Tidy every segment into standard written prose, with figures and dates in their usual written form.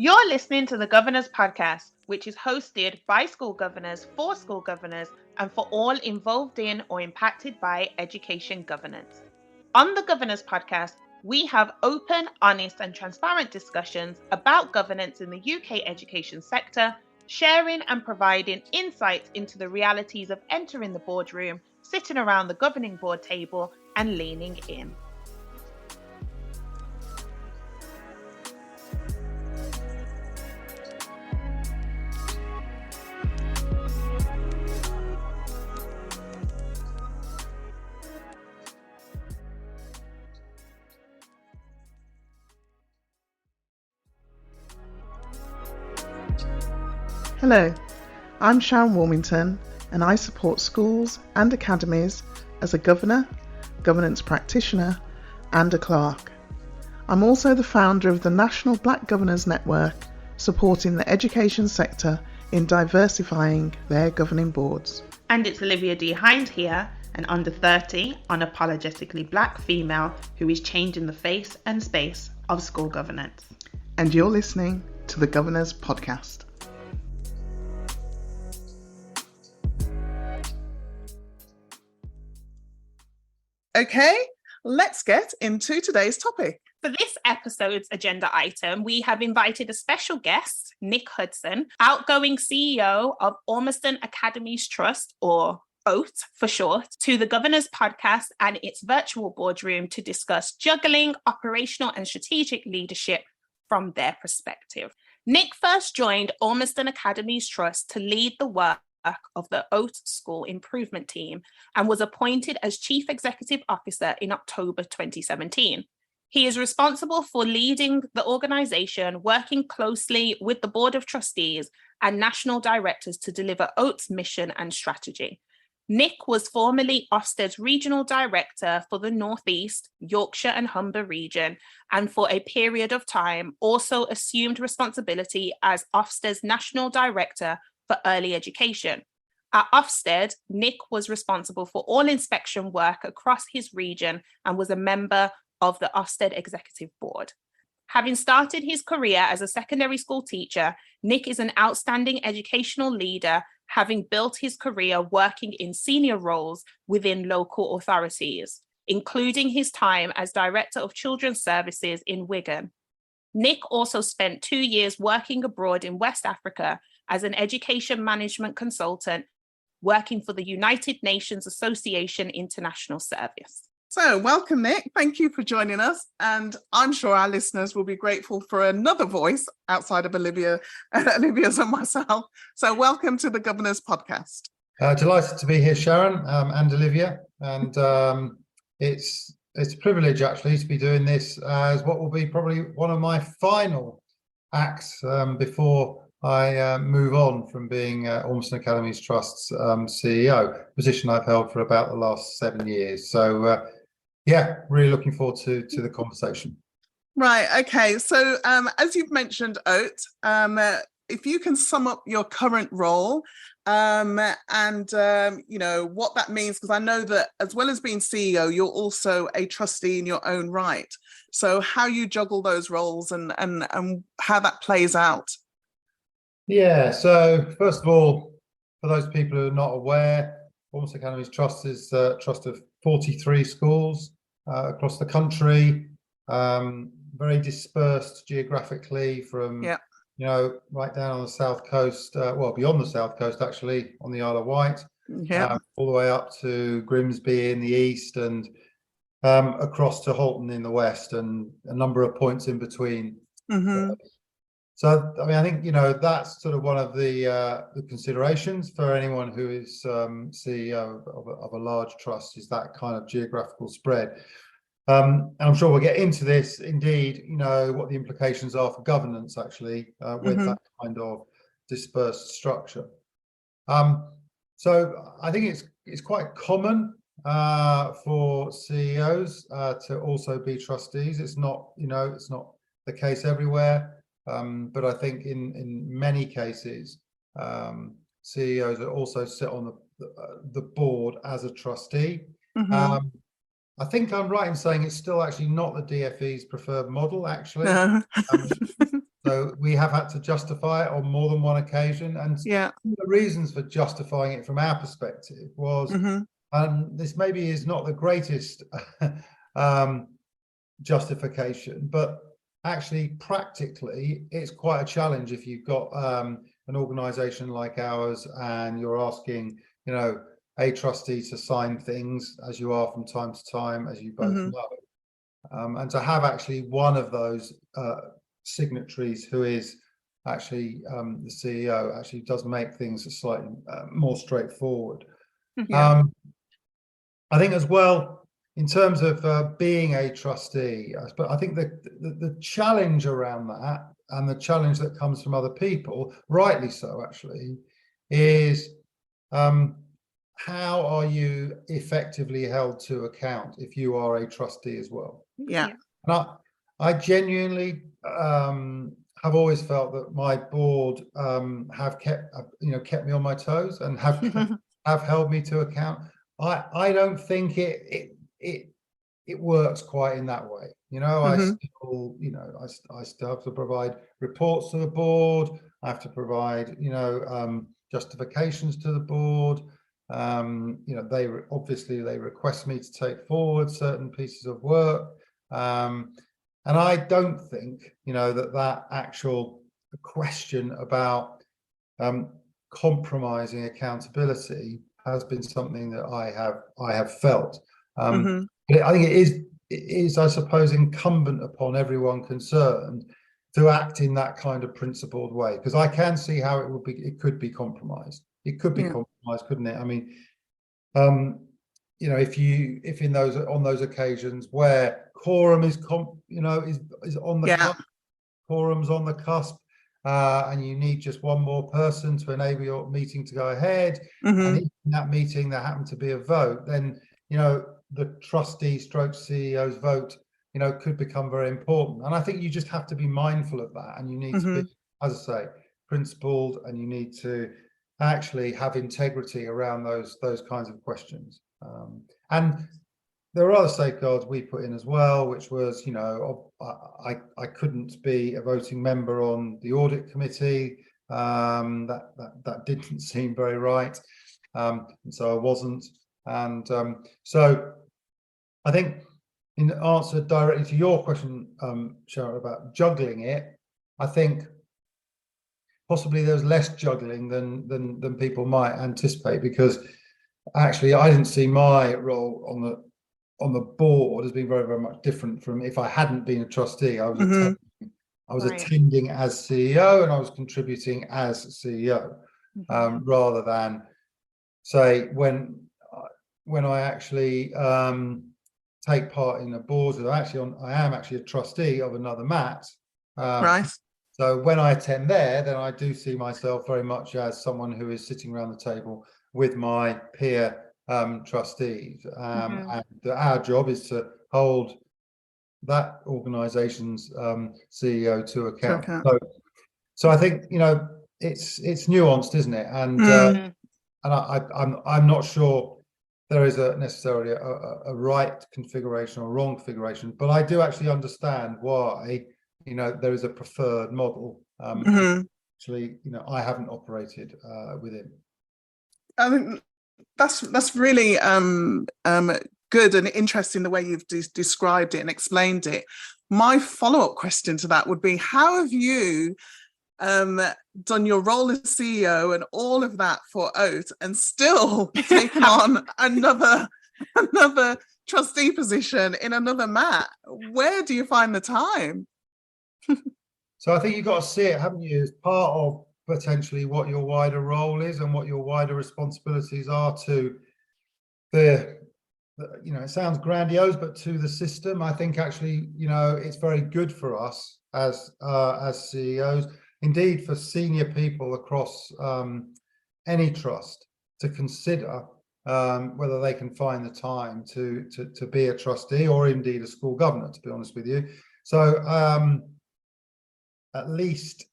You're listening to the Governors Podcast, which is hosted by school governors, for school governors, and for all involved in or impacted by education governance. On the Governors Podcast, we have open, honest, and transparent discussions about governance in the UK education sector, sharing and providing insights into the realities of entering the boardroom, sitting around the governing board table, and leaning in. Hello, I'm Sharon Warmington and I support schools and academies as a governor, governance practitioner and a clerk. I'm also the founder of the National Black Governors Network, supporting the education sector in diversifying their governing boards. And it's Olivia D. Hind here, an under 30, unapologetically black female who is changing the face and space of school governance. And you're listening to the Governors Podcast. Okay, let's get into today's topic. For this episode's agenda item, we have invited a special guest, Nick Hudson, outgoing CEO of Ormiston Academies Trust, or OAT for short, to the Governors Podcast and its virtual boardroom to discuss juggling, operational and strategic leadership from their perspective. Nick first joined Ormiston Academies Trust to lead the work of the OAT School Improvement Team and was appointed as Chief Executive Officer in October 2017. He is responsible for leading the organisation, working closely with the Board of Trustees and National Directors to deliver OAT's mission and strategy. Nick was formerly Ofsted's Regional Director for the North East, Yorkshire and Humber region, and for a period of time also assumed responsibility as Ofsted's National Director for Early Education. At Ofsted, Nick was responsible for all inspection work across his region and was a member of the Ofsted Executive Board. Having started his career as a secondary school teacher, Nick is an outstanding educational leader, having built his career working in senior roles within local authorities, including his time as Director of Children's Services in Wigan. Nick also spent 2 years working abroad in West Africa as an education management consultant, working for the United Nations Association International Service. So welcome, Nick. Thank you for joining us. And I'm sure our listeners will be grateful for another voice outside of Olivia's and myself. So welcome to the Governors Podcast. Delighted to be here, Sharon and Olivia. And it's a privilege, actually, to be doing this as what will be probably one of my final acts before I move on from being Ormiston Academies Trust's CEO, position I've held for about the last 7 years. So, really looking forward to the conversation. Right. Okay. So, as you've mentioned, OAT, if you can sum up your current role and what that means, because I know that as well as being CEO, you're also a trustee in your own right. So, how you juggle those roles and how that plays out. Yeah, so first of all, for those people who are not aware, Ormiston Academies Trust is a trust of 43 schools across the country, very dispersed geographically from, right down on the south coast, beyond the south coast, actually, on the Isle of Wight, all the way up to Grimsby in the east and across to Halton in the west and a number of points in between. Mm-hmm. So, I think, that's sort of one of the considerations for anyone who is CEO of a large trust, is that kind of geographical spread. And I'm sure we'll get into this, indeed, what the implications are for governance, actually, with that kind of dispersed structure. So I think it's quite common for CEOs to also be trustees. It's not the case everywhere. But I think in many cases, CEOs also sit on the board as a trustee. I think I'm right in saying it's still actually not the DfE's preferred model, actually. No. So we have had to justify it on more than one occasion. And Yeah. the reasons for justifying it from our perspective was, and this maybe is not the greatest justification, but actually practically it's quite a challenge if you've got an organisation like ours and you're asking, you know, a trustee to sign things, as you are from time to time, as you both know, and to have actually one of those signatories who is actually the CEO actually does make things slightly more straightforward. Yeah. I think as well, in terms of being a trustee, I think the challenge around that, and the challenge that comes from other people, rightly so actually, is how are you effectively held to account if you are a trustee as well? Yeah. And I genuinely have always felt that my board have kept me on my toes and have held me to account. I don't think it works quite in that way. You know, I still, you know, I still have to provide reports to the board. I have to provide, you know, justifications to the board. You know, they request me to take forward certain pieces of work. And I don't think, you know, that actual question about compromising accountability has been something that I have felt. But I think it is, I suppose, incumbent upon everyone concerned to act in that kind of principled way, because I can see how it could be compromised. It could be compromised, couldn't it? I mean, you know, if on those occasions where quorum is on the cusp, quorum's on the cusp, and you need just one more person to enable your meeting to go ahead, and in that meeting there happened to be a vote, then, you know, the trustee stroke CEO's vote, you know, could become very important. And I think you just have to be mindful of that, and you need to be, as I say, principled, and you need to actually have integrity around those kinds of questions. And there are other safeguards we put in as well, which was, you know, I couldn't be a voting member on the audit committee. That didn't seem very right, and so I wasn't. And so I think, in answer directly to your question, Sharon, about juggling it, I think possibly there's less juggling than people might anticipate, because actually I didn't see my role on the board as being very, very much different from if I hadn't been a trustee. I was attending as CEO, and I was contributing as CEO, rather than, say, when I actually take part in a board, I am actually a trustee of another MAT. Right. So when I attend there, then I do see myself very much as someone who is sitting around the table with my peer trustees, and our job is to hold that organisation's CEO to account. So I think, you know, it's nuanced, isn't it? And I'm not sure there is necessarily a right configuration or wrong configuration, but I do actually understand why, you know, there is a preferred model. Actually, you know, I haven't operated within. I think that's really good and interesting, the way you've described it and explained it. My follow-up question to that would be, how have you done your role as CEO and all of that for Oat and still taken on another trustee position in another MAT? Where do you find the time? So I think you've got to see it, haven't you, as part of potentially what your wider role is and what your wider responsibilities are to you know, it sounds grandiose, but to the system. I think actually, you know, it's very good for us as CEOs, indeed for senior people across any trust, to consider whether they can find the time to be a trustee, or indeed a school governor, to be honest with you. So at least,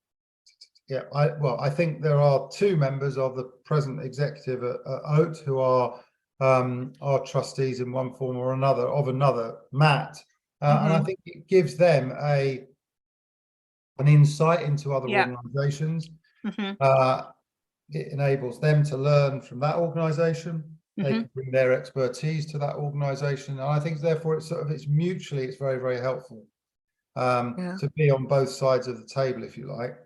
yeah, I think there are two members of the present executive at Oat who are are trustees in one form or another of another MAT, and I think it gives them an insight into other organisations. It enables them to learn from that organisation. They can bring their expertise to that organisation, and I think therefore it's mutually, it's very, very helpful to be on both sides of the table, if you like.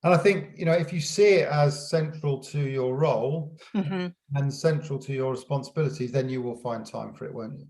And I think, if you see it as central to your role and central to your responsibilities, then you will find time for it, won't you?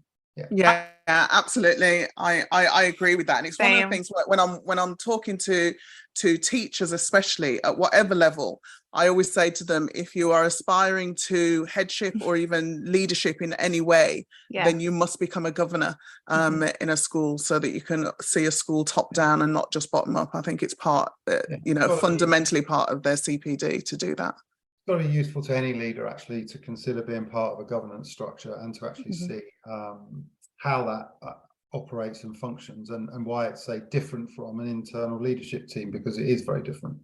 Yeah, absolutely. I agree with that, and it's one of the things when I'm talking to teachers, especially at whatever level, I always say to them, if you are aspiring to headship or even leadership in any way, then you must become a governor in a school, so that you can see a school top down and not just bottom up. I think it's fundamentally part of their CPD to do that. It's got to be useful to any leader, actually, to consider being part of a governance structure and to actually see how that operates and functions, and why it's, say, different from an internal leadership team, because it is very different.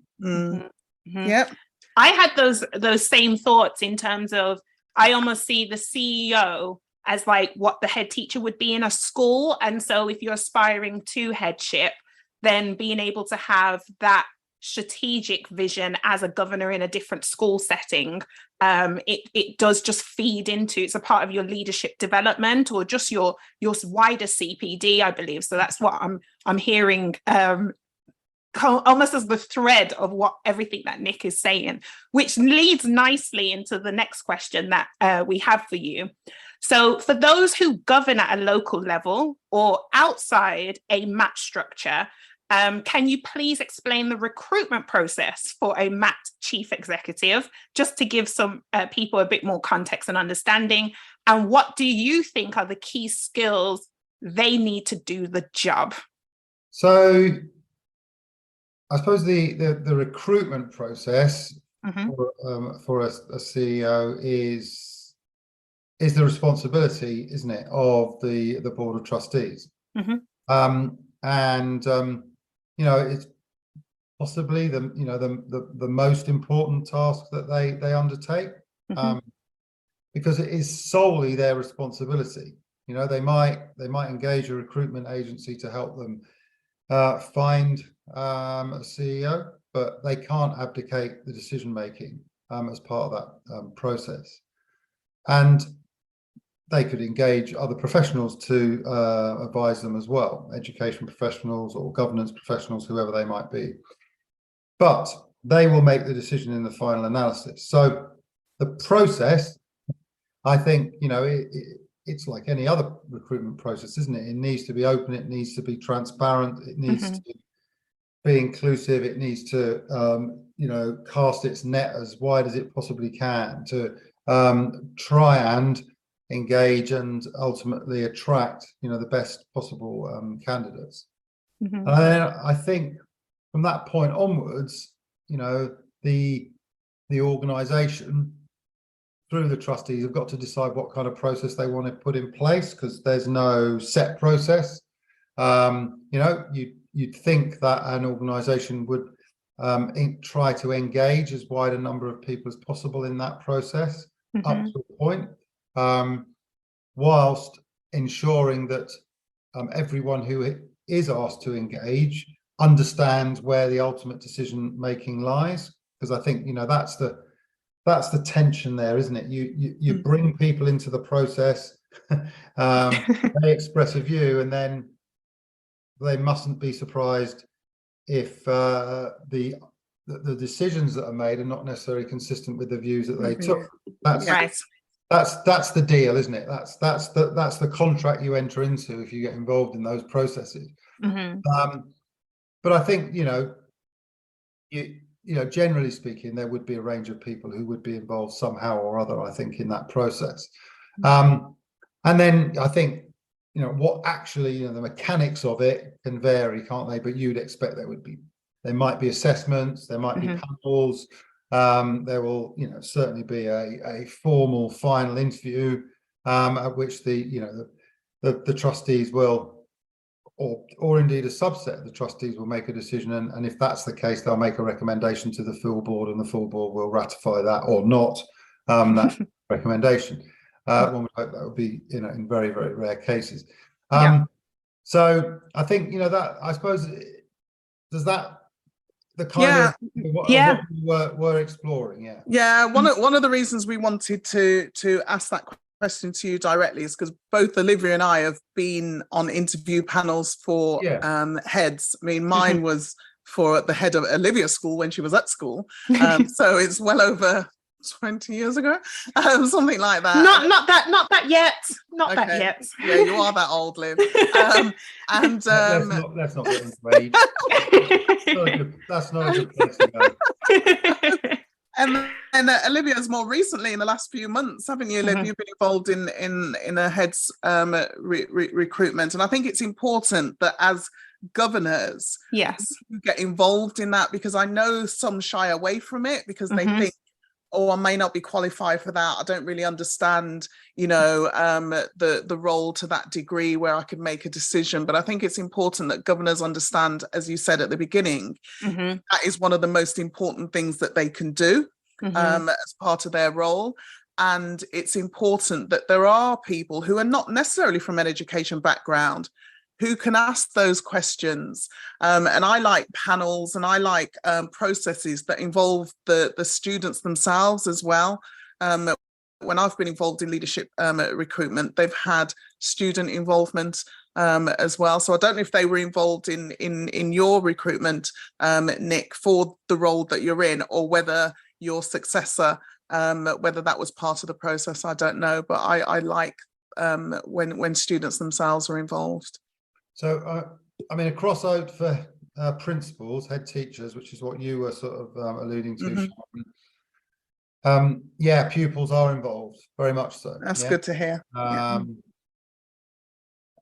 Yep. I had those same thoughts in terms of, I almost see the CEO as like what the head teacher would be in a school. And so if you're aspiring to headship, then being able to have that strategic vision as a governor in a different school setting, it does just feed into, it's a part of your leadership development, or just your wider CPD, I believe. So that's what I'm hearing almost as the thread of what everything that Nick is saying, which leads nicely into the next question that we have for you. So for those who govern at a local level or outside a MAT structure, can you please explain the recruitment process for a MAT chief executive, just to give some people a bit more context and understanding? And what do you think are the key skills they need to do the job? So I suppose the recruitment process for a CEO is the responsibility, isn't it, of the board of trustees? It's possibly the most important task that they undertake, because it is solely their responsibility. They might engage a recruitment agency to help them find a CEO, but they can't abdicate the decision making as part of that process. And they could engage other professionals to advise them as well, education professionals or governance professionals, whoever they might be. But they will make the decision in the final analysis. So the process, I think, it's like any other recruitment process, isn't it? It needs to be open, it needs to be transparent, it needs to be inclusive, it needs to, cast its net as wide as it possibly can to try and engage and ultimately attract, the best possible candidates. And I think from that point onwards, the organisation, through the trustees, have got to decide what kind of process they want to put in place, because there's no set process. You'd think that an organisation would try to engage as wide a number of people as possible in that process up to a point, whilst ensuring that everyone who is asked to engage understands where the ultimate decision making lies. Because I think that's the tension there, isn't it? You bring people into the process, they express a view, and then they mustn't be surprised if the decisions that are made are not necessarily consistent with the views that they took. That's the deal, isn't it? That's the contract you enter into if you get involved in those processes. But I think generally speaking, there would be a range of people who would be involved somehow or other, I think, in that process. And then I think, what actually, the mechanics of it can vary, can't they? But you'd expect there might be assessments, there might be panels, there will, certainly be a formal final interview at which the trustees will, or indeed a subset of the trustees will make a decision, and if that's the case, they'll make a recommendation to the full board, and the full board will ratify that or not. recommendation. One would hope that would be, in very, very rare cases. So I think, that, I suppose, does that the kind of what we were exploring? One of the reasons we wanted to ask that question to you directly is because both Olivia and I have been on interview panels for heads. I mean, mine was for the head of Olivia's school when she was at school, so it's well over 20 years ago, something like that. Not that yet. That yet. Yeah, you are that old, Liv. And let's not get into age. That's not a good place to go. And Olivia's more recently, in the last few months, haven't you, Liv? You've been involved in a head's recruitment, and I think it's important that as governors, you get involved in that, because I know some shy away from it because they think, oh, I may not be qualified for that. I don't really understand, the role to that degree where I could make a decision. But I think it's important that governors understand, as you said at the beginning, that is one of the most important things that they can do as part of their role. And it's important that there are people who are not necessarily from an education background who can ask those questions. And I like panels, and I like processes that involve the students themselves as well. When I've been involved in leadership recruitment, they've had student involvement as well. So I don't know if they were involved in your recruitment, Nick, for the role that you're in, or whether your successor, whether that was part of the process, I don't know. But I like when students themselves are involved. So, across out for principals, head teachers, which is what you were sort of alluding to, pupils are involved, very much so. That's good to hear.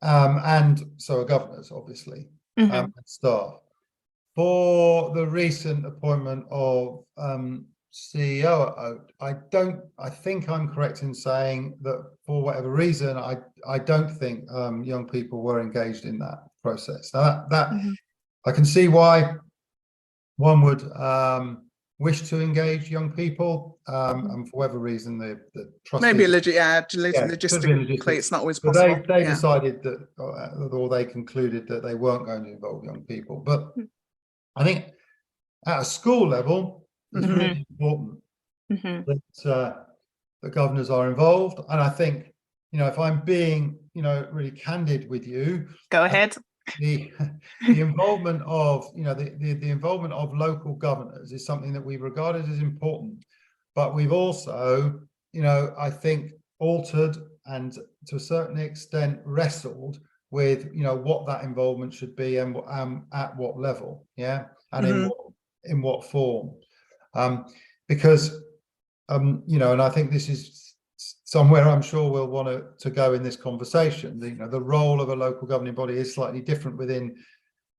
And so are governors, obviously, and staff. For the recent appointment of CEO at Oat, I think I'm correct in saying that for whatever reason, I don't think young people were engaged in that process. Now that I can see why one would wish to engage young people, and for whatever reason the trustees, maybe logistically it's not always possible. They decided that, or they concluded that they weren't going to involve young people. But I think at a school level, it's really important that the governors are involved. And I think, if I'm being, really candid with you, go ahead. The involvement of, the involvement of local governors is something that we've regarded as important. But we've also, I think, altered and to a certain extent wrestled with, what that involvement should be and at what level, and in what form. Because, and I think this is somewhere I'm sure we'll want to go in this conversation. The role of a local governing body is slightly different within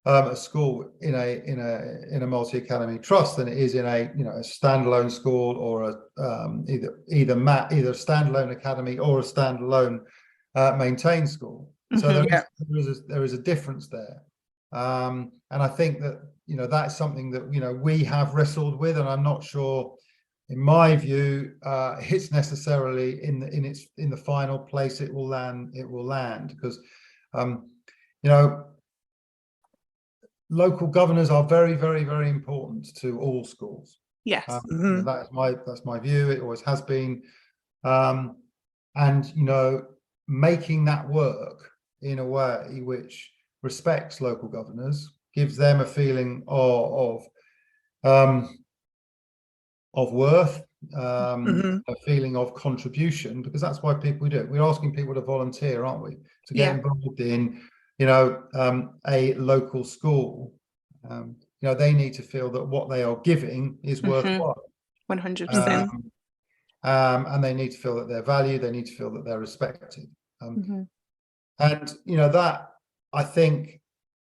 a school in a multi-academy trust than it is in a standalone school, or either a standalone academy or a standalone maintained school. So there is a difference there. And I think that that's something that we have wrestled with, and I'm not sure, in my view, it's necessarily in the final place it will land. Because local governors are very, very, very important to all schools. Yes. That's my view. It always has been. And making that work in a way which respects local governors, gives them a feeling of worth, a feeling of contribution, because that's why people do it. We're asking people to volunteer, aren't we, to get involved in a local school. They need to feel that what they are giving is worthwhile. 100%. And they need to feel that they're valued. They need to feel that they're respected. And that, I think,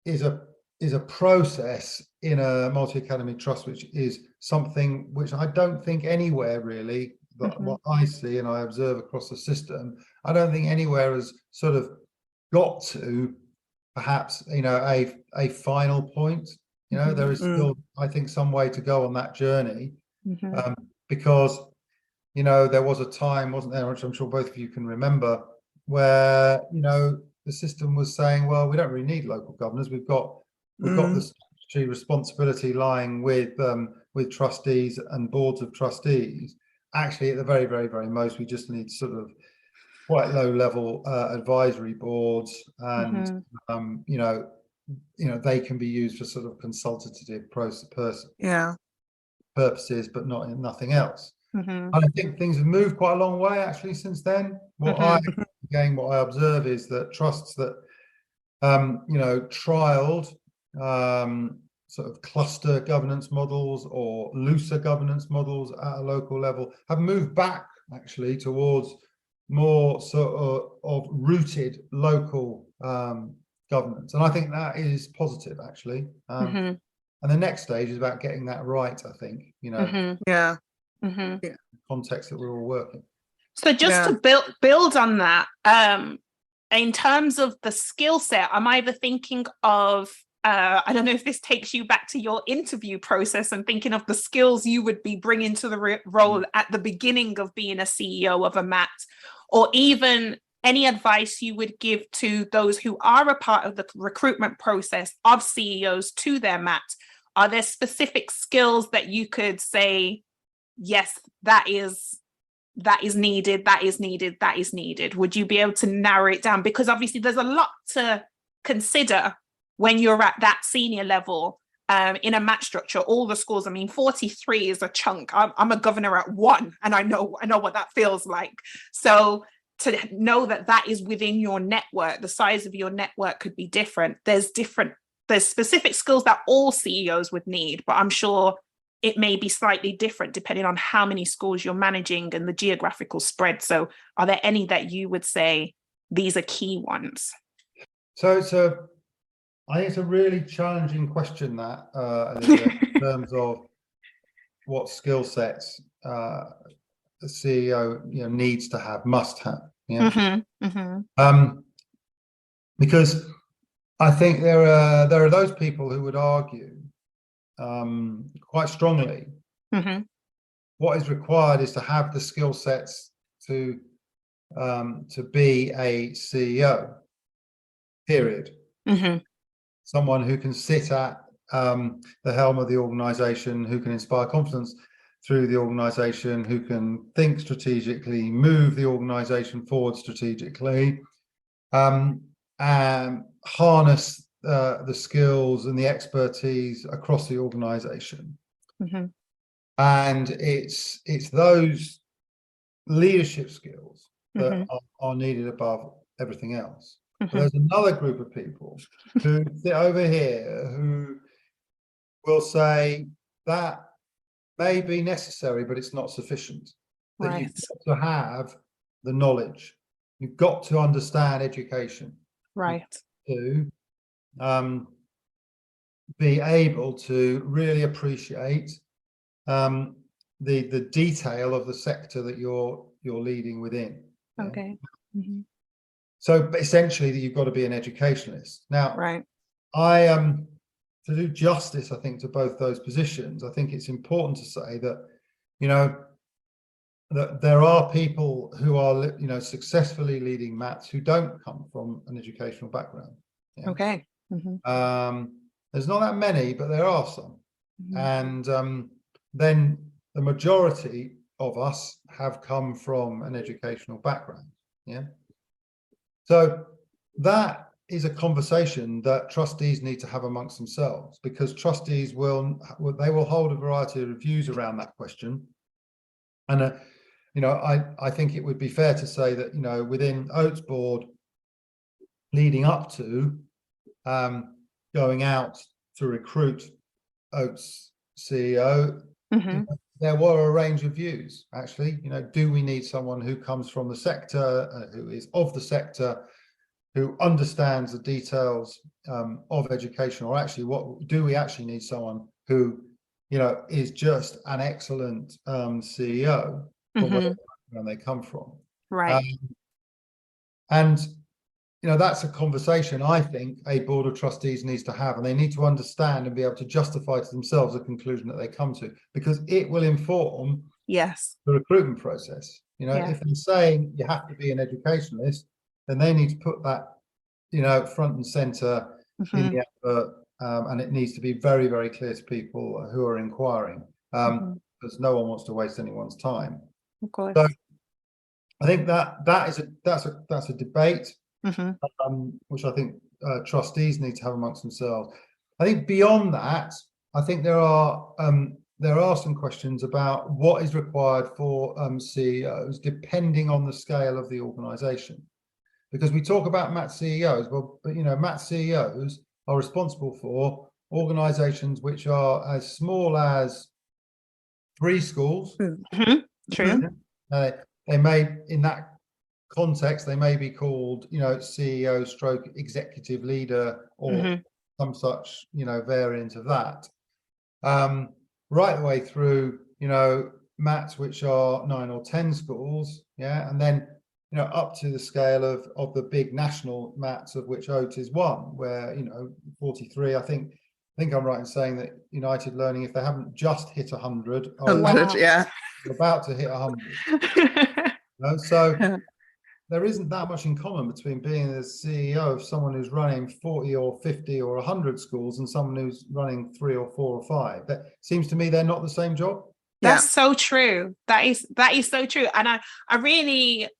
is a process in a multi-academy trust, which is something which I don't think anywhere really, but what I see and I observe across the system, I don't think anywhere has sort of got to perhaps a final point. There is still, I think, some way to go on that journey, because there was a time, wasn't there, which I'm sure both of you can remember, where, the system was saying, well, we don't really need local governors. We've got the statutory responsibility lying with trustees and boards of trustees. Actually, at the very, very, very most, we just need sort of quite low level advisory boards, and they can be used for sort of consultative purposes, but nothing else. And I think things have moved quite a long way actually since then. What I observe is that trusts that trialed sort of cluster governance models or looser governance models at a local level have moved back actually towards more sort of rooted local governance, and I think that is positive actually. And the next stage is about getting that right, I think, context that we're all working. So just to build on that, in terms of the skill set, I'm either thinking of I don't know if this takes you back to your interview process and thinking of the skills you would be bringing to the role at the beginning of being a CEO of a MAT, or even any advice you would give to those who are a part of the recruitment process of CEOs to their MAT. Are there specific skills that you could say, yes, that is needed, that is needed, that is needed? Would you be able to narrow it down? Because obviously there's a lot to consider when you're at that senior level in a MAT structure. All the schools, 43 is a chunk. I'm a governor at 1, and I know what that feels like. So to know that is within your network, the size of your network could be different. There's specific skills that all CEOs would need, but I'm sure it may be slightly different depending on how many schools you're managing and the geographical spread. So are there any that you would say these are key ones? So I think it's a really challenging question, that in terms of what skill sets the CEO needs to have, must have. Because I think there are those people who would argue quite strongly what is required is to have the skill sets to be a CEO, period. Someone who can sit at the helm of the organization, who can inspire confidence through the organization, who can think strategically, move the organization forward strategically, and harness the skills and the expertise across the organization. And it's those leadership skills that are needed above everything else. But there's another group of people who sit over here who will say that may be necessary, but it's not sufficient. That you've got to have the knowledge. You've got to understand education. To be able to really appreciate the detail of the sector that you're leading within. So essentially, you've got to be an educationalist. Now, I to do justice, I think, to both those positions, I think it's important to say that, that there are people who are, successfully leading MATs who don't come from an educational background. There's not that many, but there are some. And then the majority of us have come from an educational background. So that is a conversation that trustees need to have amongst themselves, because trustees will hold a variety of views around that question. And I think it would be fair to say that within Oates board, leading up to going out to recruit Oates CEO, there were a range of views actually. Do we need someone who comes from the sector, who is of the sector, who understands the details of education, or actually do we actually need someone who is just an excellent CEO from where they come from? And that's a conversation I think a board of trustees needs to have, and they need to understand and be able to justify to themselves the conclusion that they come to, because it will inform Yes. the recruitment process. You know, if they're saying you have to be an educationalist, then they need to put that, you know, front and center in the advert, and it needs to be very, very clear to people who are inquiring, because no one wants to waste anyone's time. Of course. So I think that's a debate, which I think trustees need to have amongst themselves. I think beyond that, I think there are some questions about what is required for CEOs depending on the scale of the organisation, because we talk about MAT CEOs, but you know, MAT CEOs are responsible for organisations which are as small as 3 schools. True. They may, in that context, they may be called, you know, CEO stroke executive leader or some such, you know, variant of that. Right the way through, you know, MATs which are 9 or 10 schools, and then, you know, up to the scale of the big national MATs, of which OAT is one, where, you know, 43. I think I'm right in saying that United Learning, if they haven't just hit 100, are about to hit 100. So there isn't that much in common between being the CEO of someone who's running 40 or 50 or 100 schools and someone who's running 3 or 4 or 5. That seems to me they're not the same job. That's so true. That is so true. And I really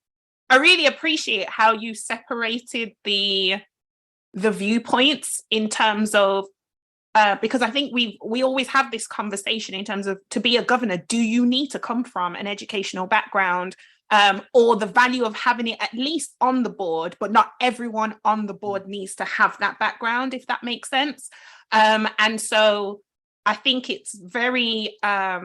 appreciate how you separated the viewpoints in terms of because I think we always have this conversation in terms of, to be a governor, do you need to come from an educational background, or the value of having it at least on the board, but not everyone on the board needs to have that background, if that makes sense. And so I think it's very, I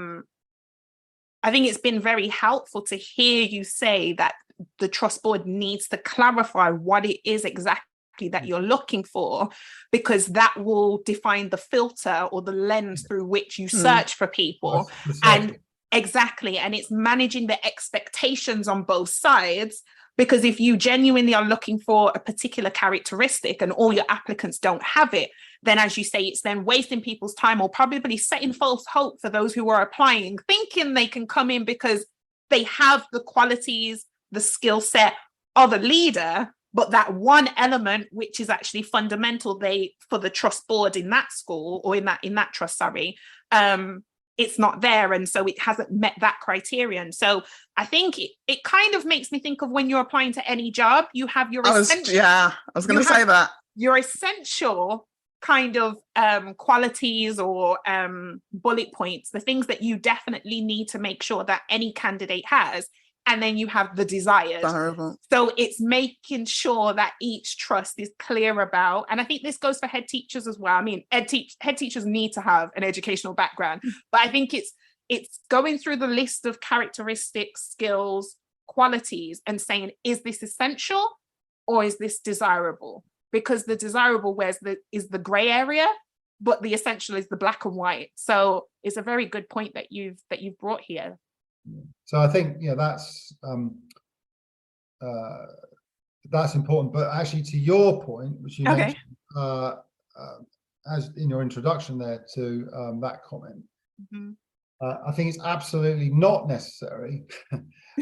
think it's been very helpful to hear you say that the trust board needs to clarify what it is exactly that you're looking for, because that will define the filter or the lens through which you search for people. And exactly, and it's managing the expectations on both sides, because if you genuinely are looking for a particular characteristic and all your applicants don't have it, then, as you say, it's then wasting people's time, or probably setting false hope for those who are applying, thinking they can come in because they have the qualities, the skill set of a leader, but that one element which is actually fundamental for the trust board in that school, or in that trust, it's not there, and so it hasn't met that criterion. So I think it kind of makes me think of when you're applying to any job, you have your I was going to say that your essential kind of qualities or bullet points, the things that you definitely need to make sure that any candidate has. And then you have the desired. So it's making sure that each trust is clear about, and I think this goes for head teachers as well. I mean, head teachers need to have an educational background, but I think it's going through the list of characteristics, skills, qualities, and saying, is this essential or is this desirable? Because the desirable is the gray area, but the essential is the black and white. So it's a very good point that you've brought here. So I think that's important. But actually, to your point, which you mentioned as in your introduction there to that comment, I think it's absolutely not necessary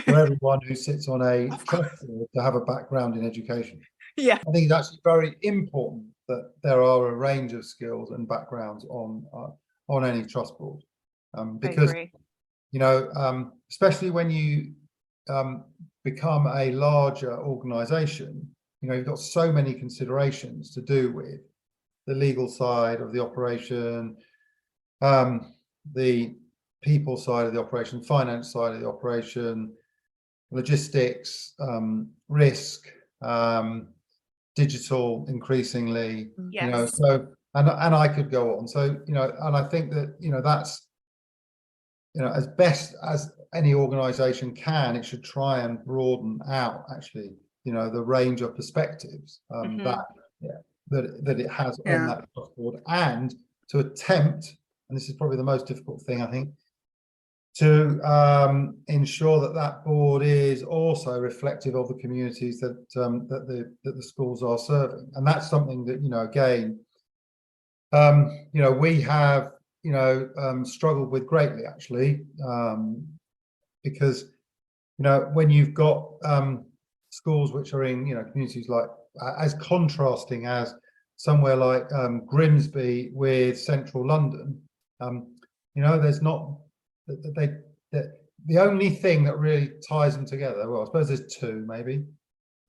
for everyone who sits on a trust board to have a background in education. I think it's actually very important that there are a range of skills and backgrounds on any trust board, because especially when you become a larger organization, you've got so many considerations to do with the legal side of the operation, the people side of the operation, finance side of the operation, logistics, risk, digital increasingly, so and I could go on. So and I think that that's as best as any organization can, it should try and broaden out actually the range of perspectives that it has on that board, and to attempt, and this is probably the most difficult thing I think, to ensure that that board is also reflective of the communities that the schools are serving. And that's something that again we have struggled with greatly actually, because, when you've got schools which are in, communities like as contrasting as somewhere like Grimsby with central London, there's not the only thing that really ties them together. Well, I suppose there's two, maybe.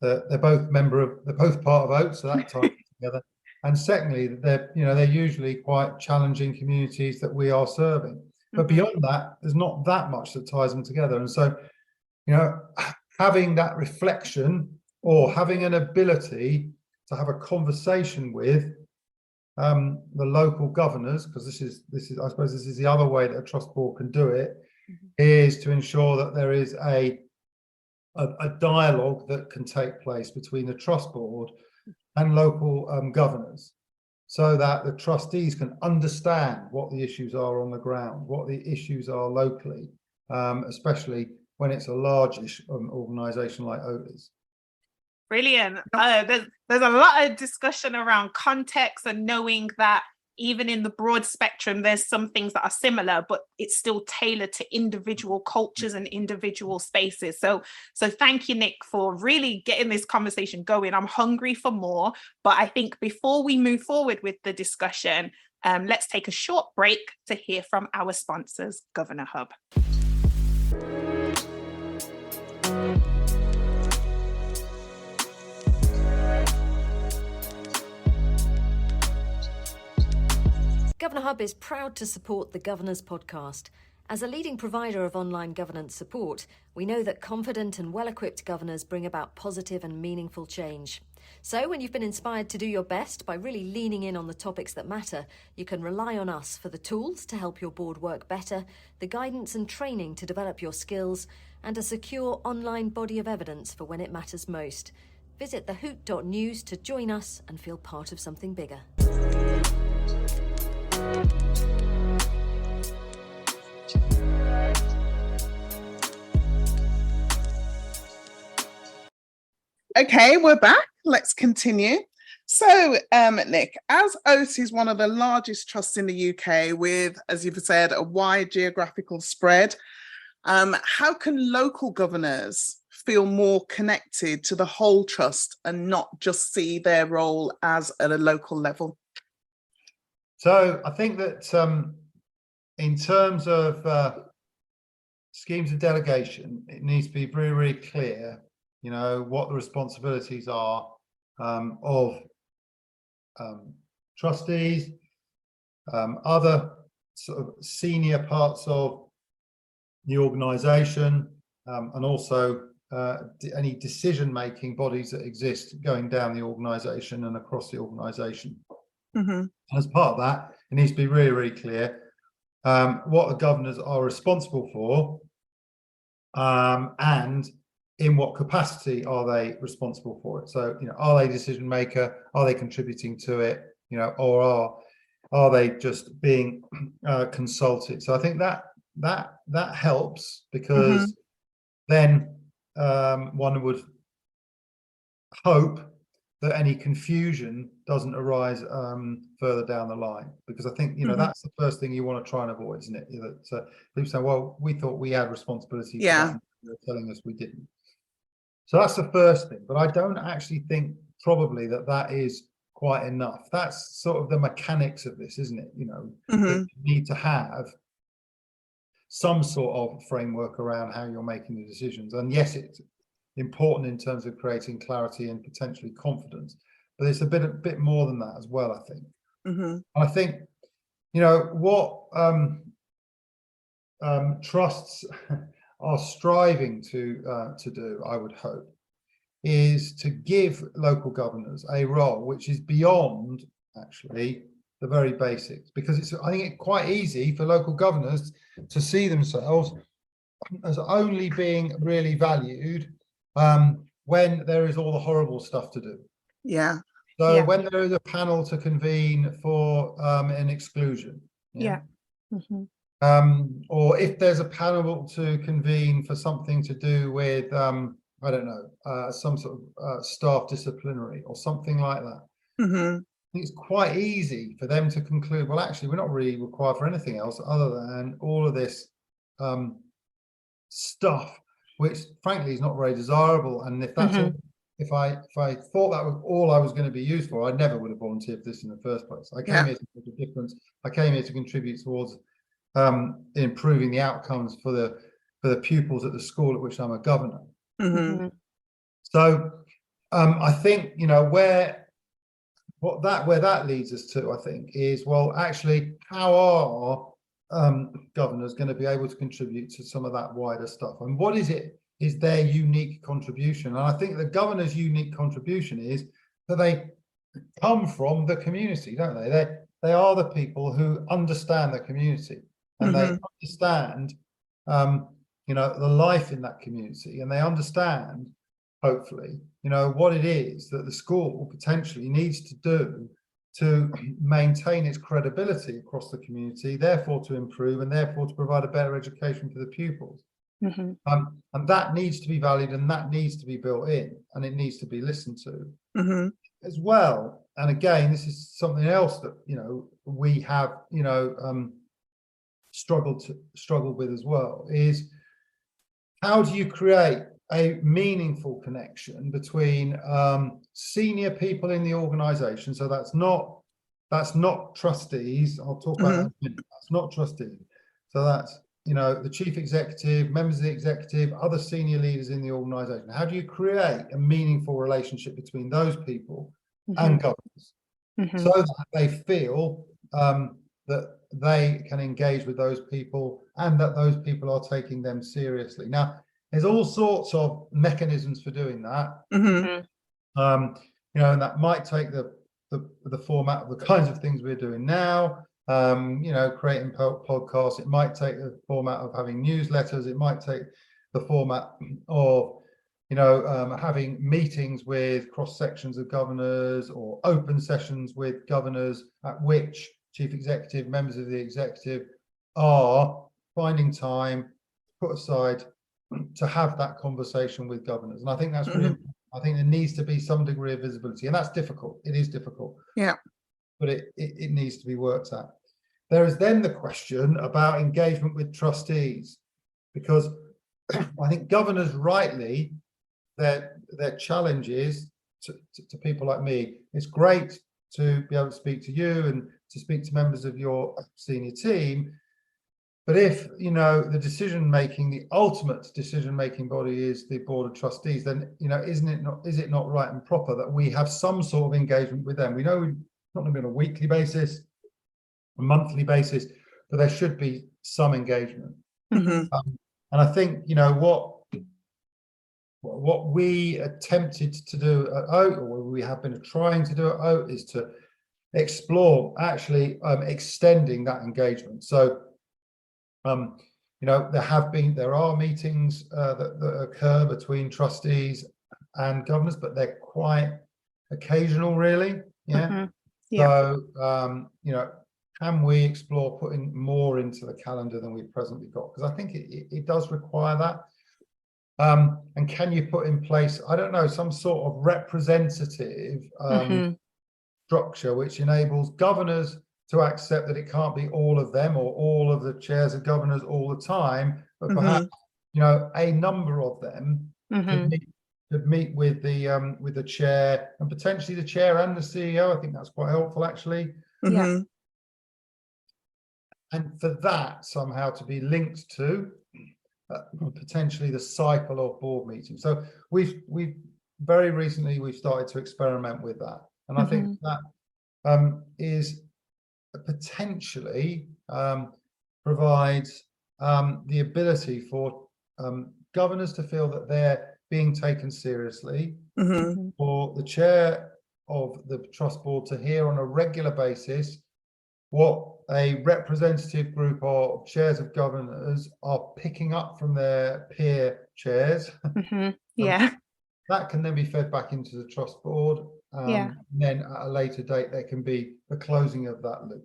They're both part of Oates, so that ties them together. And secondly, they're usually quite challenging communities that we are serving. But beyond that, there's not that much that ties them together. And so, having that reflection or having an ability to have a conversation with the local governors, because this is I suppose this is the other way that a trust board can do it, is to ensure that there is a dialogue that can take place between the trust board and local governors, so that the trustees can understand what the issues are on the ground, what the issues are locally, especially when it's a large organisation like Oates. Brilliant. There's a lot of discussion around context and knowing that even in the broad spectrum, there's some things that are similar, but it's still tailored to individual cultures and individual spaces. So thank you, Nick, for really getting this conversation going. I'm hungry for more, but I think before we move forward with the discussion, let's take a short break to hear from our sponsors, Governor Hub. Governor Hub is proud to support the Governor's podcast. As a leading provider of online governance support, we know that confident and well-equipped governors bring about positive and meaningful change. So when you've been inspired to do your best by really leaning in on the topics that matter, you can rely on us for the tools to help your board work better, the guidance and training to develop your skills, and a secure online body of evidence for when it matters most. Visit thehoot.news to join us and feel part of something bigger. Okay, we're back. Let's continue. So, Nick, as Oates is one of the largest trusts in the UK with, as you've said, a wide geographical spread, how can local governors feel more connected to the whole trust and not just see their role as at a local level? So I think that in terms of schemes of delegation, it needs to be very, very clear, what the responsibilities are of trustees, other sort of senior parts of the organisation, and also any decision-making bodies that exist going down the organisation and across the organisation. And as part of that, it needs to be really, really clear what the governors are responsible for, and in what capacity are they responsible for it. So, are they decision maker? Are they contributing to it? Or are they just being consulted? So I think that helps, because then one would hope that any confusion doesn't arise further down the line, because I think that's the first thing you want to try and avoid, isn't it? That people say, well, we thought we had responsibility for that, and they're telling us we didn't. So that's the first thing, but I don't actually think probably that is quite enough. That's sort of the mechanics of this, isn't it? That you need to have some sort of framework around how you're making the decisions. And yes, it's important in terms of creating clarity and potentially confidence, but it's a bit more than that as well, I think. I think what trusts are striving to do, I would hope, is to give local governors a role which is beyond actually the very basics, because I think it's quite easy for local governors to see themselves as only being really valued when there is all the horrible stuff to do. So when there is a panel to convene for an exclusion, or if there's a panel to convene for something to do with I don't know, some sort of staff disciplinary or something like that. It's quite easy for them to conclude, well, actually, we're not really required for anything else other than all of this stuff, which frankly is not very desirable. And if that's all, if I thought that was all I was going to be used for, I never would have volunteered for this in the first place. I came here to make a difference. I came here to contribute towards improving the outcomes for the pupils at the school at which I'm a governor. So I think, you know, where that leads us to, I think, is, well, actually, how are governors going to be able to contribute to some of that wider stuff, and what is their unique contribution? And I think the governor's unique contribution is that they come from the community, don't they? They are the people who understand the community, and they understand you know, the life in that community, and they understand, hopefully, you know, what it is that the school potentially needs to do to maintain its credibility across the community, therefore to improve, and therefore to provide a better education for the pupils. And that needs to be valued, and that needs to be built in, and it needs to be listened to as well. And again, this is something else that, you know, we have, you know, struggled with as well, is how do you create a meaningful connection between senior people in the organization? So that's not trustees. I'll talk about that in a minute. That's not trustees. So that's, you know, the chief executive, members of the executive, other senior leaders in the organization. How do you create a meaningful relationship between those people and governors, so that they feel that they can engage with those people, and that those people are taking them seriously? Now, there's all sorts of mechanisms for doing that. You know, and that might take the format of the kinds of things we're doing now. You know, creating podcasts. It might take the format of having newsletters. It might take the format of, you know, having meetings with cross sections of governors, or open sessions with governors at which chief executive, members of the executive are finding time put aside to have that conversation with governors. And I think that's really important. I think there needs to be some degree of visibility, and that's difficult. It is difficult. Yeah. But it needs to be worked at. There is then the question about engagement with trustees, because I think governors rightly, their challenge is to people like me. It's great to be able to speak to you and to speak to members of your senior team, but if, you know, the the ultimate decision-making body is the board of trustees, then, you know, is it not right and proper that we have some sort of engagement with them? We know we're not going to be on a weekly basis, a monthly basis, but there should be some engagement. And I think, you know, what we attempted to do at OAT, or what we have been trying to do at OAT, is to explore actually extending that engagement. So you know, there are meetings that occur between trustees and governors, but they're quite occasional, really. So you know, can we explore putting more into the calendar than we've presently got? Because I think it does require that. And can you put in place, I don't know, some sort of representative structure which enables governors to accept that it can't be all of them or all of the chairs of governors all the time, but perhaps, you know, a number of them could meet with the chair, and potentially the chair and the CEO. I think that's quite helpful, actually. And for that somehow to be linked to potentially the cycle of board meetings. So we've very recently we've started to experiment with that, and I think that is potentially provides the ability for governors to feel that they're being taken seriously, for the chair of the trust board to hear on a regular basis what a representative group of chairs of governors are picking up from their peer chairs. That can then be fed back into the trust board. And then at a later date, there can be the closing of that loop.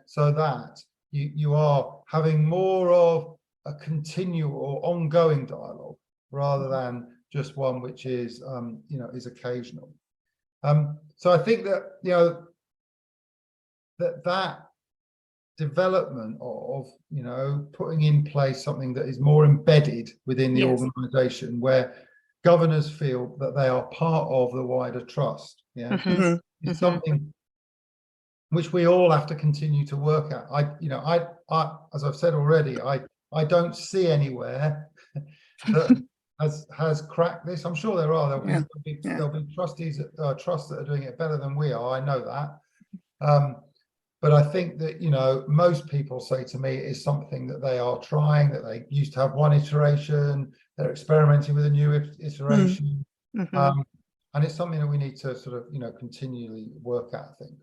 So that you are having more of a continual or ongoing dialogue rather than just one which is, you know, is occasional. So I think that, you know, that development of putting in place something that is more embedded within the Yes. organisation, where governors feel that they are part of the wider trust. Yeah, Mhm. it's something which we all have to continue to work at. I as I've said already, I don't see anywhere that has cracked this. I'm sure there are. There'll be trustees at trusts that are doing it better than we are. I know that. But I think that, most people say to me it's something that they are trying, that they used to have one iteration, they're experimenting with a new iteration. And it's something that we need to sort of, continually work at, I think.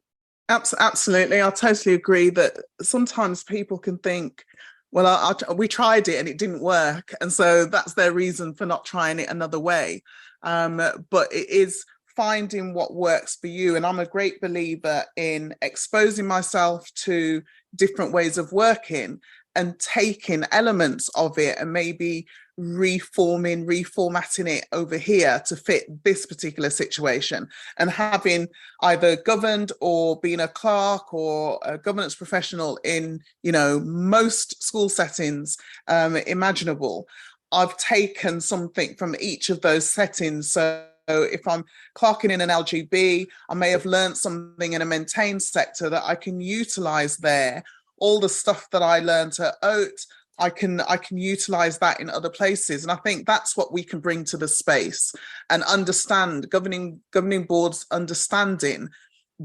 Absolutely. I totally agree that sometimes people can think, well, we tried it and it didn't work. And so that's their reason for not trying it another way. But it is finding what works for you. And I'm a great believer in exposing myself to different ways of working and taking elements of it and maybe reformatting it over here to fit this particular situation, and having either governed or been a clerk or a governance professional in, most school settings imaginable. I've taken something from each of those settings. So if I'm clerking in an LGB, I may have learned something in a maintained sector that I can utilize there. All the stuff that I learned at OAT, I can utilize that in other places. And I think that's what we can bring to the space, and understand governing boards understanding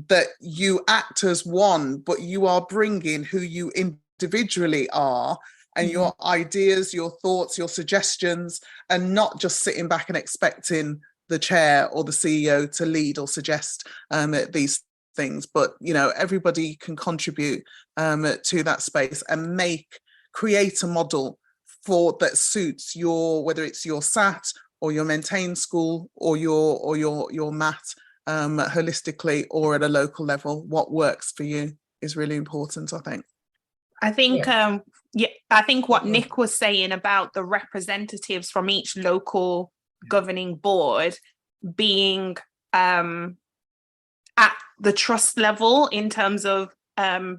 that you act as one, but you are bringing who you individually are and your ideas, your thoughts, your suggestions, and not just sitting back and expecting the chair or the CEO to lead or suggest these things. But everybody can contribute to that space and create a model that suits whether it's your SAT or your maintained school or your math holistically, or at a local level. What works for you is really important, I think. I think what Nick was saying about the representatives from each local governing board being at the trust level, in terms of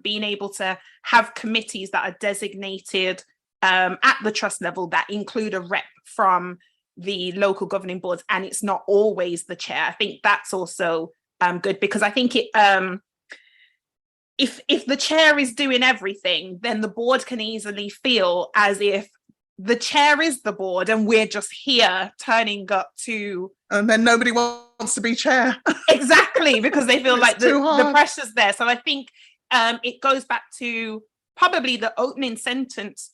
being able to have committees that are designated at the trust level that include a rep from the local governing boards, and it's not always the chair. I think that's also good, because I think it if the chair is doing everything, then the board can easily feel as if the chair is the board and we're just here turning up to... And then nobody wants to be chair. Exactly, because they feel like the pressure's there. So I think it goes back to probably the opening sentence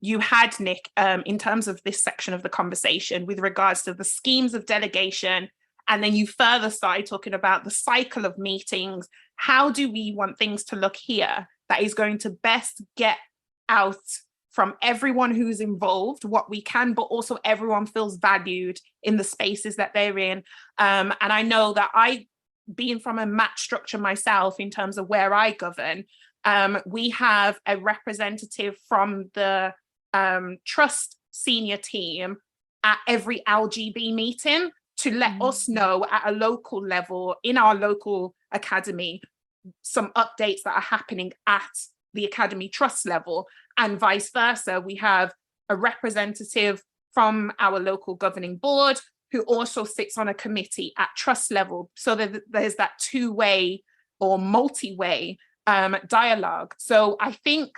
you had, Nick, in terms of this section of the conversation with regards to the schemes of delegation. And then you further started talking about the cycle of meetings. How do we want things to look here that is going to best get out from everyone who's involved what we can, but also everyone feels valued in the spaces that they're in. And I know that being from a match structure myself in terms of where I govern, we have a representative from the trust senior team at every LGB meeting to let us know at a local level in our local academy some updates that are happening at the academy trust level, and vice versa. We have a representative from our local governing board who also sits on a committee at trust level, so that there's that two-way or multi-way dialogue. So I think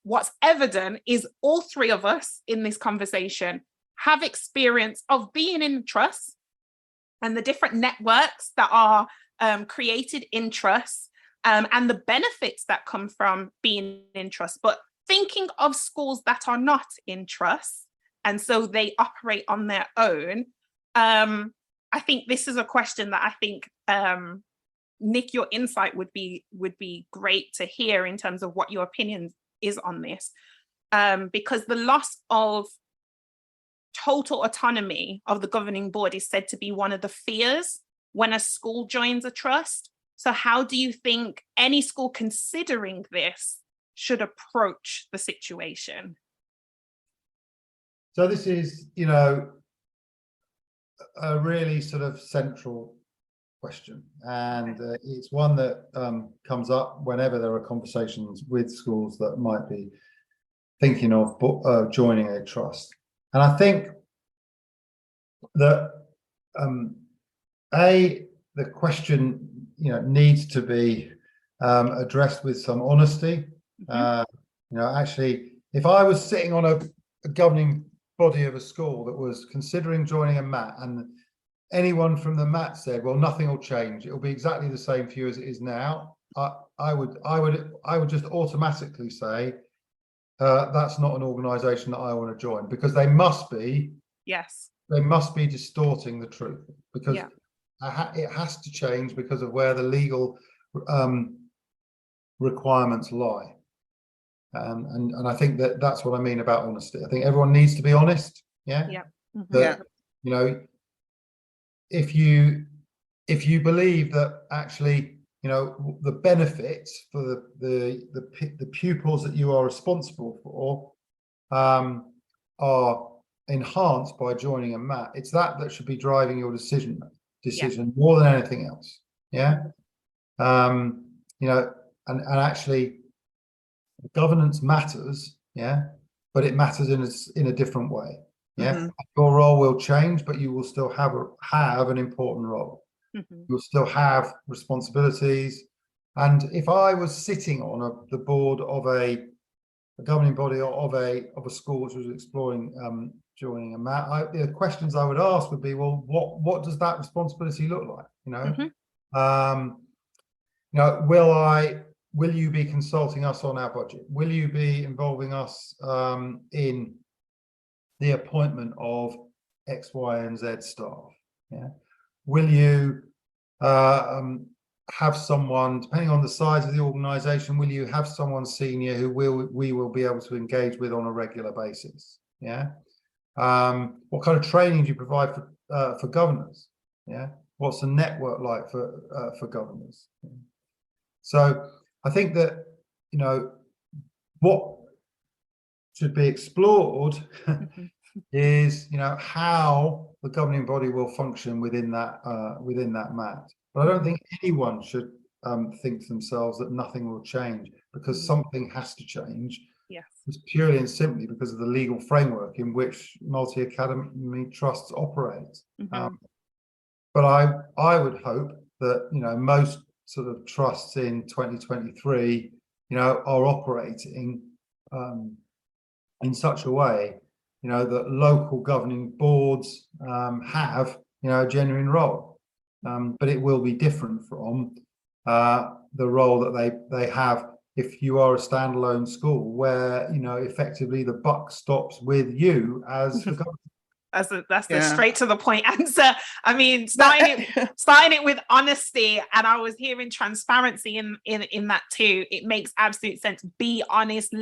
what's evident is all three of us in this conversation have experience of being in trust and the different networks that are created in trust, and the benefits that come from being in trust. But thinking of schools that are not in trust, and so they operate on their own, I think this is a question that I think, Nick, your insight would be great to hear in terms of what your opinion is on this, because the loss of total autonomy of the governing board is said to be one of the fears when a school joins a trust. So how do you think any school considering this should approach the situation? So this is, a really sort of central question, and it's one that comes up whenever there are conversations with schools that might be thinking of joining a trust. And I think that the question needs to be addressed with some honesty. Actually, if I was sitting on a governing body of a school that was considering joining a MAT, and anyone from the MAT said, well, nothing will change, it will be exactly the same for you as it is now, I would just automatically say that's not an organisation that I want to join, because they must be distorting the truth, because it has to change because of where the legal requirements lie. And I think that's what I mean about honesty. I think everyone needs to be honest. If you believe that actually the benefits for the pupils that you are responsible for are enhanced by joining a MAT, it's that should be driving your decision more than anything else. And actually governance matters, but it matters in a different way. Your role will change, but you will still have an important role. You'll still have responsibilities. And if I was sitting on the board of a governing body of a school which was exploring joining a MAT, the questions I would ask would be, well, what does that responsibility look like? Will you be consulting us on our budget? Will you be involving us in the appointment of X, Y, and Z staff? Will you have someone, depending on the size of the organisation, will you have someone senior who we will be able to engage with on a regular basis? What kind of training do you provide for governors? What's the network like for governors? So I think that what should be explored is how the governing body will function within that MAT. But I don't think anyone should think to themselves that nothing will change, because something has to change. It's purely and simply because of the legal framework in which multi-academy trusts operate. But I would hope that most sort of trusts in 2023 are operating in such a way that local governing boards have a genuine role, but it will be different from the role that they have if you are a standalone school, where effectively the buck stops with you as the government. That's the straight to the point answer. I mean, starting it with honesty, and I was hearing transparency in that too. It makes absolute sense. Be honest.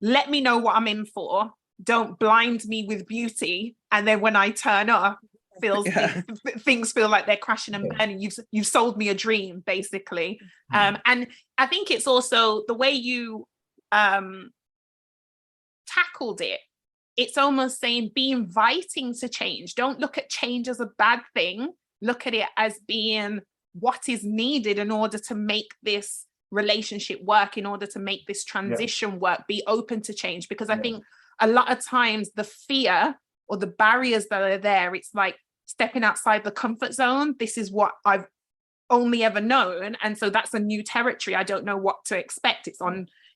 Let me know what I'm in for. Don't blind me with beauty, and then when I turn up, things feel like they're crashing and burning. You've sold me a dream, basically. And I think it's also the way you tackled it. It's almost saying be inviting to change. Don't look at change as a bad thing. Look at it as being what is needed in order to make this relationship work, in order to make this transition work. Be open to change, because I think a lot of times the fear or the barriers that are there, it's like stepping outside the comfort zone. This is what I've only ever known, and so that's a new territory. I don't know what to expect.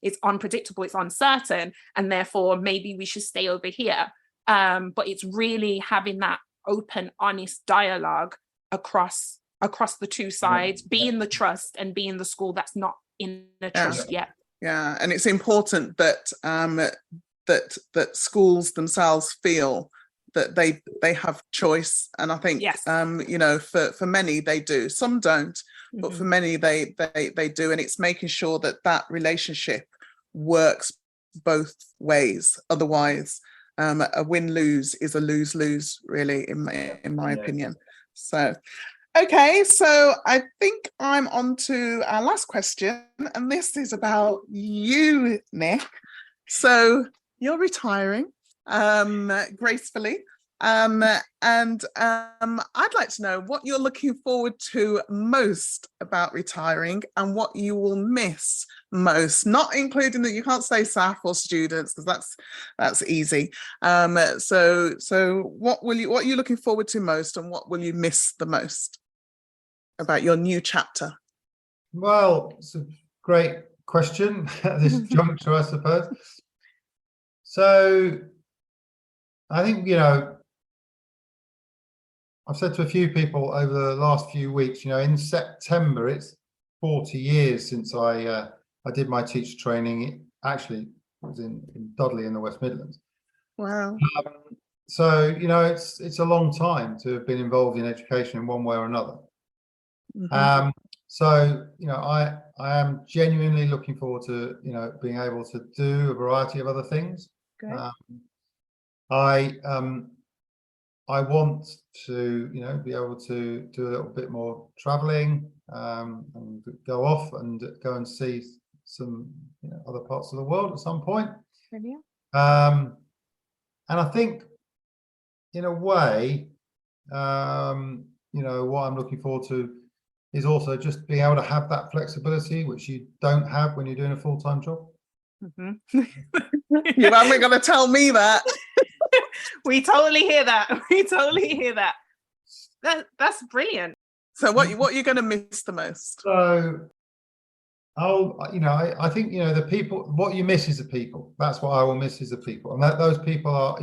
It's unpredictable, it's uncertain, and therefore maybe we should stay over here. But it's really having that open, honest dialogue across the two sides, being the trust and being the school that's not in the trust yet. And it's important that that schools themselves feel that they have choice, and I think for many they do, some don't, but for many they do, and it's making sure that relationship works both ways. Otherwise a win-lose is a lose-lose, really, in my opinion. So okay, so I think I'm on to our last question, and this is about you, Nick. So you're retiring gracefully. I'd like to know what you're looking forward to most about retiring and what you will miss most, not including that you can't say staff or students, because that's easy. So what are you looking forward to most, and what will you miss the most about your new chapter? Well, it's a great question at this juncture, I suppose. So I think, I've said to a few people over the last few weeks, in September, it's 40 years since I did my teacher training. It actually was in Dudley in the West Midlands. Wow. So, it's a long time to have been involved in education in one way or another. Mm-hmm. So, I am genuinely looking forward to, being able to do a variety of other things. I want to, be able to do a little bit more traveling, and go off and go and see some other parts of the world at some point. Brilliant. And I think, in a way, what I'm looking forward to is also just being able to have that flexibility, which you don't have when you're doing a full-time job. Mm-hmm. You haven't got to tell me that. We totally hear that. We totally hear that. That's brilliant. So what are you going to miss the most? So, I think, the people, what you miss is the people. That's what I will miss, is the people. And those people are,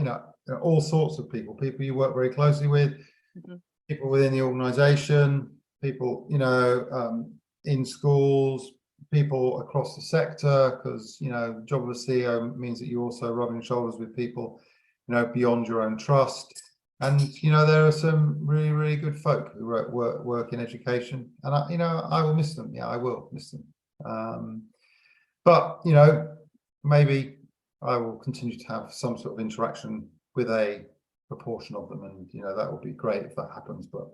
all sorts of people you work very closely with, mm-hmm. people within the organisation, people, in schools, people across the sector, because, the job of a CEO means that you're also rubbing shoulders with people, beyond your own trust. And, there are some really, really good folk who work in education, and I will miss them. Yeah, I will miss them. But, maybe I will continue to have some sort of interaction with a proportion of them, and, that would be great if that happens. But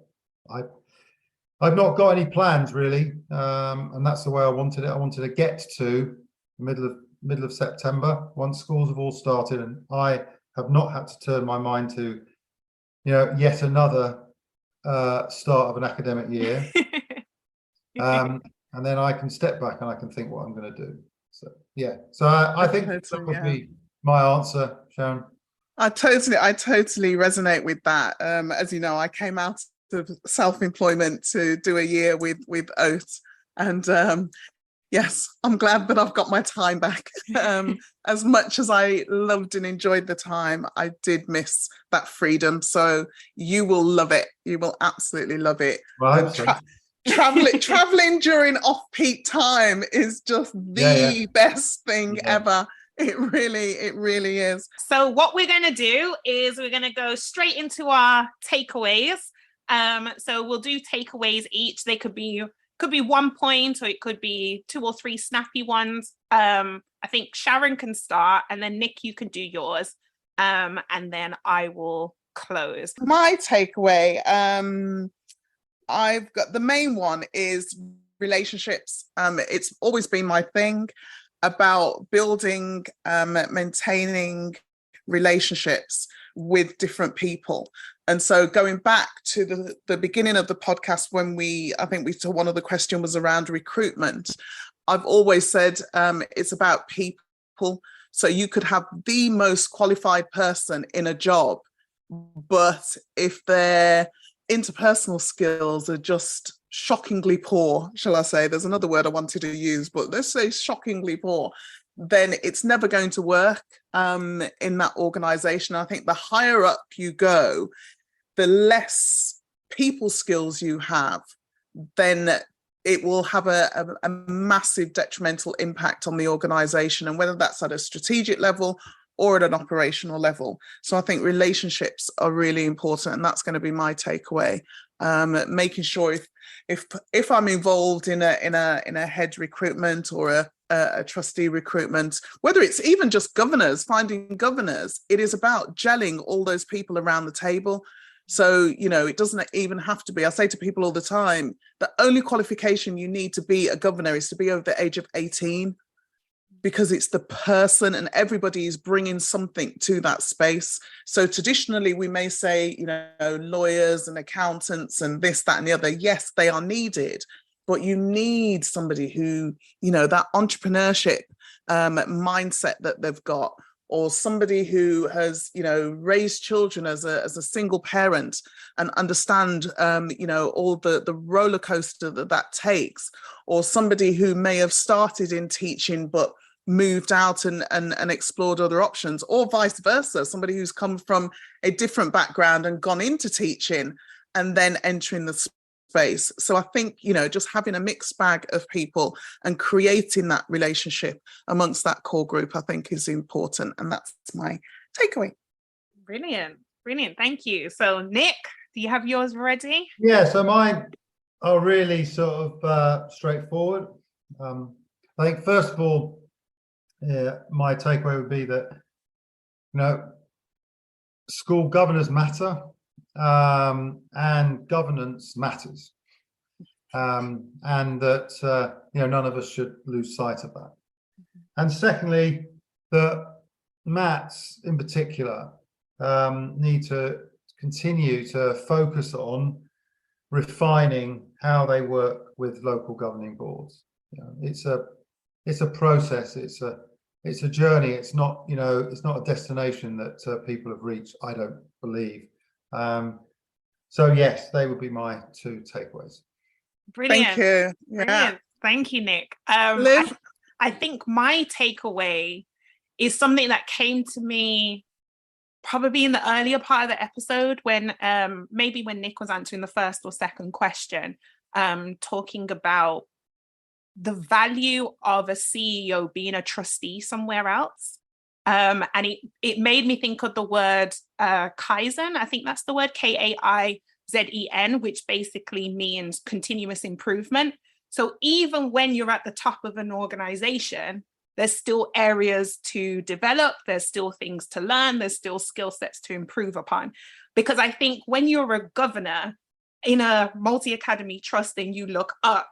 I've not got any plans really, and that's the way I wanted it. I wanted to get to the middle of September once schools have all started, and I have not had to turn my mind to, yet another start of an academic year. And then I can step back and I can think what I'm going to do. So yeah, so I think that would be my answer, Sharon. I totally resonate with that. As you know, I came out of self-employment to do a year with Oath, and yes, I'm glad that I've got my time back. As much as I loved and enjoyed the time, I did miss that freedom. So you will love it. You will absolutely love it. Right. Traveling during off-peak time is just the best thing ever. It really is. So what we're going to do is we're going to go straight into our takeaways. So we'll do takeaways each. They could be 1 point, or it could be 2 or 3 snappy ones. I think Sharon can start, and then Nick, you can do yours, and then I will close. My takeaway, I've got the main one is relationships. It's always been my thing about building, maintaining relationships with different people. And so going back to the beginning of the podcast, when I think we saw one of the questions was around recruitment. I've always said it's about people. So you could have the most qualified person in a job, but if their interpersonal skills are just shockingly poor, shall I say, there's another word I wanted to use, but let's say shockingly poor, then it's never going to work in that organization. I think the higher up you go, the less people skills you have, then it will have a massive detrimental impact on the organization, and whether that's at a strategic level or at an operational level. So I think relationships are really important, and that's going to be my takeaway. Making sure if I'm involved in a head recruitment or a trustee recruitment, whether it's even just governors, finding governors, it is about gelling all those people around the table. So, it doesn't even have to be, I say to people all the time, the only qualification you need to be a governor is to be over the age of 18. because it's the person, and everybody is bringing something to that space. So traditionally we may say, lawyers and accountants and this, that and the other. Yes, they are needed, but you need somebody who, that entrepreneurship mindset that they've got, or somebody who has, raised children as a single parent and understand, all the roller coaster that takes, or somebody who may have started in teaching but moved out and explored other options, or vice versa, somebody who's come from a different background and gone into teaching and then entering the space. So I think, just having a mixed bag of people and creating that relationship amongst that core group, I think is important. And that's my takeaway. Brilliant. Thank you. So Nick, do you have yours ready? Yeah, so mine are really sort of straightforward. I think first of all, my takeaway would be that, school governors matter. And governance matters, and that none of us should lose sight of that. And secondly, that MATs in particular need to continue to focus on refining how they work with local governing boards. It's a process. It's a journey. It's not a destination that people have reached, I don't believe. So yes, they would be my two takeaways. Brilliant. Thank you. Yeah. Brilliant. Thank you, Nick. I think my takeaway is something that came to me probably in the earlier part of the episode when maybe when Nick was answering the first or second question, talking about the value of a CEO being a trustee somewhere else. And it made me think of the word Kaizen. I think that's the word, Kaizen, which basically means continuous improvement. So even when you're at the top of an organization, there's still areas to develop, there's still things to learn, there's still skill sets to improve upon. Because I think when you're a governor in a multi-academy trust and you look up,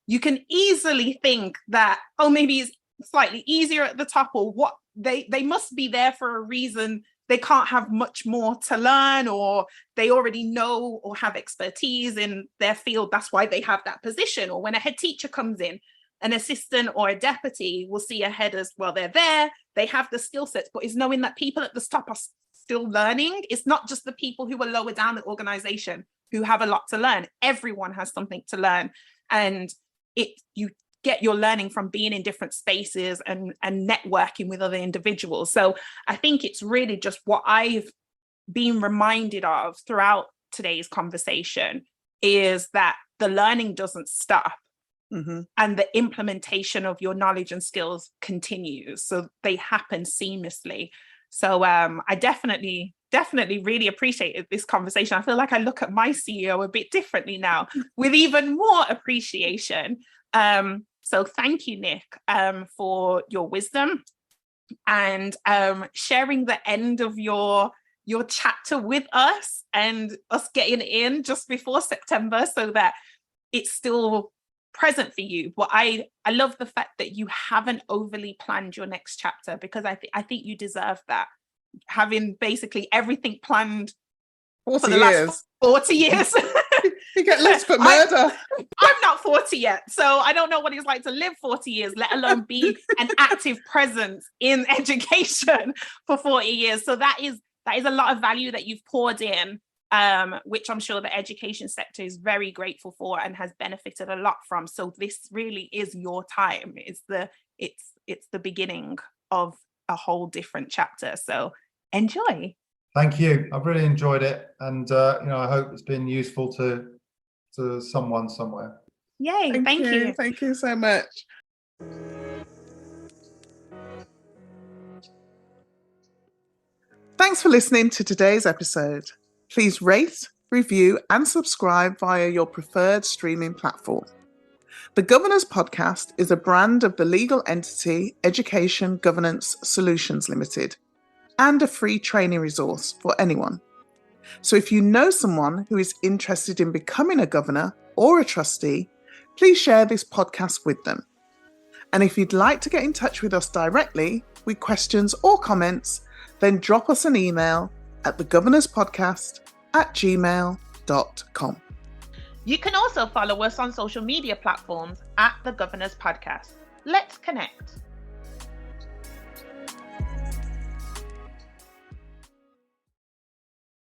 you can easily think that, maybe it's slightly easier at the top, or what they must be there for a reason. They can't have much more to learn, or they already know or have expertise in their field. That's why they have that position. Or when a head teacher comes in, an assistant or a deputy will see a head as well. They're there, they have the skill sets, but it's knowing that people at the top are still learning. It's not just the people who are lower down the organization who have a lot to learn. Everyone has something to learn. And you get your learning from being in different spaces and networking with other individuals. So I think it's really just what I've been reminded of throughout today's conversation is that the learning doesn't stop. Mm-hmm. And the implementation of your knowledge and skills continues. So they happen seamlessly. So I definitely really appreciated this conversation. I feel like I look at my CEO a bit differently now with even more appreciation. So thank you, Nick, for your wisdom and sharing the end of your chapter with us and us getting in just before September so that it's still present for you. But I love the fact that you haven't overly planned your next chapter, because I think you deserve that. Having basically everything planned for the last 40 years. You get left for murder. I'm not 40 yet, so I don't know what it's like to live 40 years, let alone be an active presence in education for 40 years. So that is a lot of value that you've poured in, which I'm sure the education sector is very grateful for and has benefited a lot from. So this really is your time. It's the beginning of a whole different chapter. So enjoy. Thank you. I've really enjoyed it, and I hope it's been useful to someone somewhere. Yay! Thank you. Thank you so much. Thanks for listening to today's episode. Please rate, review, and subscribe via your preferred streaming platform. The Governors Podcast is a brand of the legal entity Education Governance Solutions Limited, and a free training resource for anyone. So if you know someone who is interested in becoming a governor or a trustee, please share this podcast with them. And if you'd like to get in touch with us directly with questions or comments, then drop us an email at thegovernorspodcast@gmail.com. You can also follow us on social media platforms at The Governors Podcast. Let's connect.